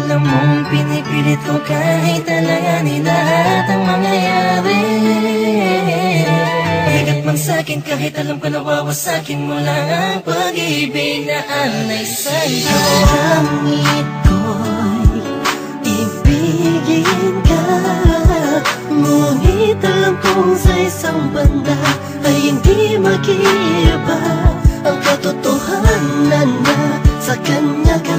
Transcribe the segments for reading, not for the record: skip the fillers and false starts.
alam mong pinipilit ko kahit alanganin lahat ang mangyayari. Bigat man sa'kin kahit alam ko nawawasakin mo lang ang pag-ibig na alay sa'yo. Langit ko'y ibigin ka, ngunit alam kong sa isang banda ay hindi mag-iiba ang katotohanan na sa kanya ka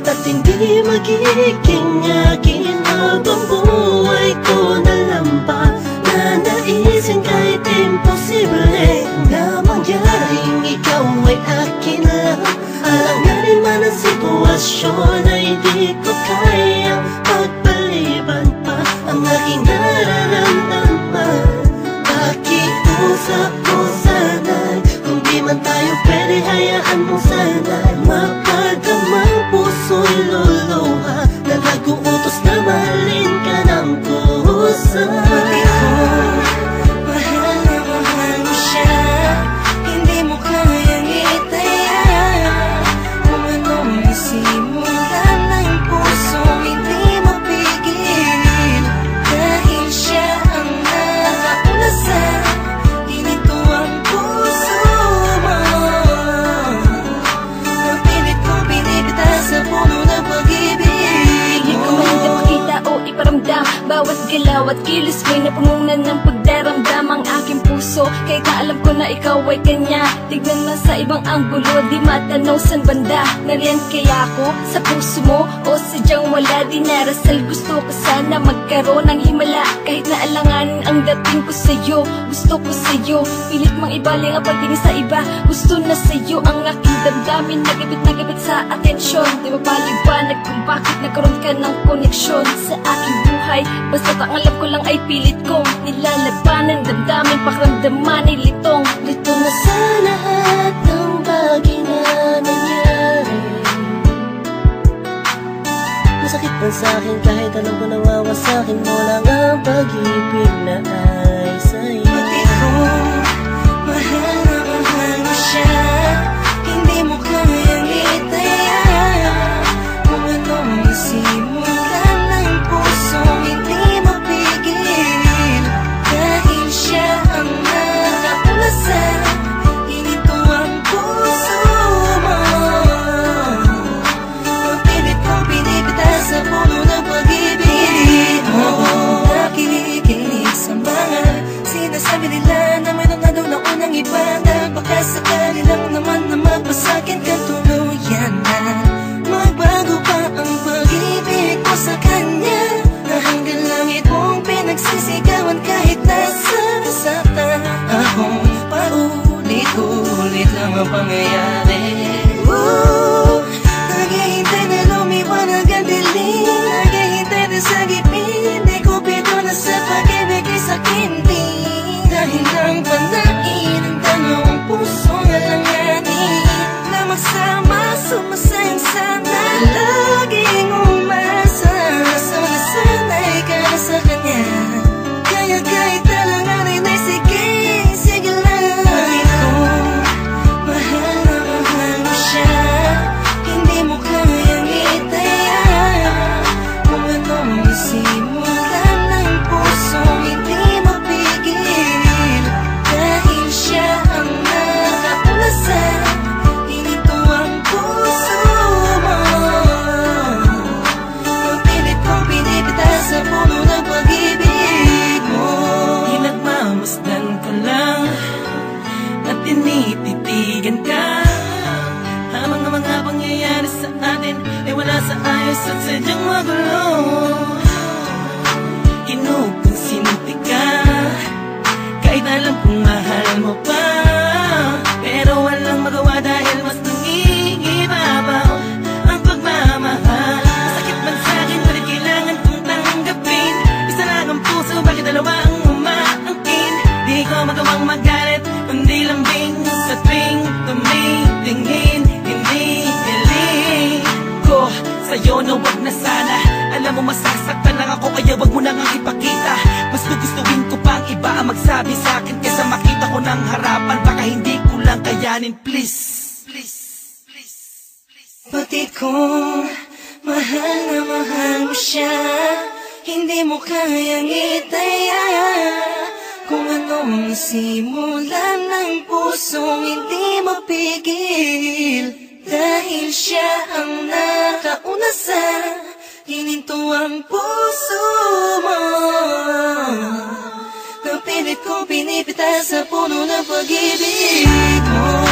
at hindi magiging akin habang buhay ko na lampa. Nanaisin kahit imposible na mangyaring ikaw ay akin lang. Alanganin man ang sitwasyon ay di ko kayang pagpaliban pa ang aking nararamdaman. Pakiusap ko sana'y kung di man tayo pwede, hayaan mo sana'y mapadamang puso'y luluha na nag-uutos na mahalin ka ng kusa. Bawat galaw at kilos mo'y napununan ng pagdaramdam ang aking puso. Kahit na alam ko na ikaw ay kanya, tignan man sa ibang anggulo, di matanaw san banda. Nariyan kaya ako sa puso mo o sadyang wala? Di narasal, gusto ko sana magkaroon ng himala. Kahit na alanganin ang dating ko sa'yo, gusto ko sa'yo. Pilit mang ibaling ang pagtingin sa iba, gusto na sa'yo ang aking damdamin. Nagabit sa atensyon, di mapaliwanag kung bakit nagkaroon ka ng koneksyon sa aking buhay. Basta't ang alam ko lang ay pilit kong nilalabanan, damdamin, pakiramdaman ay litong. Lito na sa lahat ng bagay na nangyari. Masakit man sa'kin kahit alam ko nawawasakin mo lang ang pag-ibig na ay sa'yo. Pati kung mahal na mahal mo siya, hindi mo kayang itaya. Kung anong isimulan ng puso, hindi mapigil. Dahil siya ang nakakulasan, hinito ang puso mo. Mapilit kong pinipitas sa puno ng pag-ibig mo. Nakikinig sa mga sinasabi nila na mayroon na daw na unang iba, na baka sakali lang naman na mapasakin ka tuluyan na. Magbago pa ang pag-ibig ko sa kanya, na hanggang langit mong pinagsisigawan kahit nasa saktan. Akong paulit-ulit lang ang pangyayari. Naghihintay na lumiwanag ang dilim, naghihintay na sa gipin, di ko pito na sa pag-ibig ay sakin din. Dahil lang panain ang dalawang pusong alanganin na magsama, sumasayang sana, laging umasa. Sanasanay ka na sa kanya, kaya kahit alanganin ay sige, sige lang. Bakit kung mahal na mahal mo siya, hindi mo kayang itaya. Kung anong isimulan ng puso, hindi mapigil. Dahil siya ang nakakulasan, hinito ang puso mo. Mapilit kong pinipitas sa puno ng pag-ibig mo. Pinagmamasdan ko lang at tinititigan ka, habang ang mga pangyayari sa atin ay wala sa ayos at sadyang magulo. Kinukonsinti ka kahit alam kong mahal mo pa, pero walang magawa dahil mas nangingibabaw ang pagmamahal. Masakit man sa'kin, ngunit kailangan kong tanggapin. Isa lang ang puso, bakit dalawa ang umaangkin? Di ko magawang magalit, kundi lambing sa tuwing tumitingin. Hindi hiling ko sa'yo na wag na sana. Alam mo masasaktan lang ako, kaya wag mo nang ipakita. Mas gugustuhin ko pang iba ang magsabi sa'kin kaysa makita ko ng harapan. Baka hindi ko lang kayanin, please. Pati kung Mahal na mahal mo siya, hindi mo kayang itaya. Kung anong nasimulan ng pusong hindi mapigil, dahil siya ang nakauna sa hininto ang puso mo. Napilit kong pinipitas sa puno ng pag-ibig mo.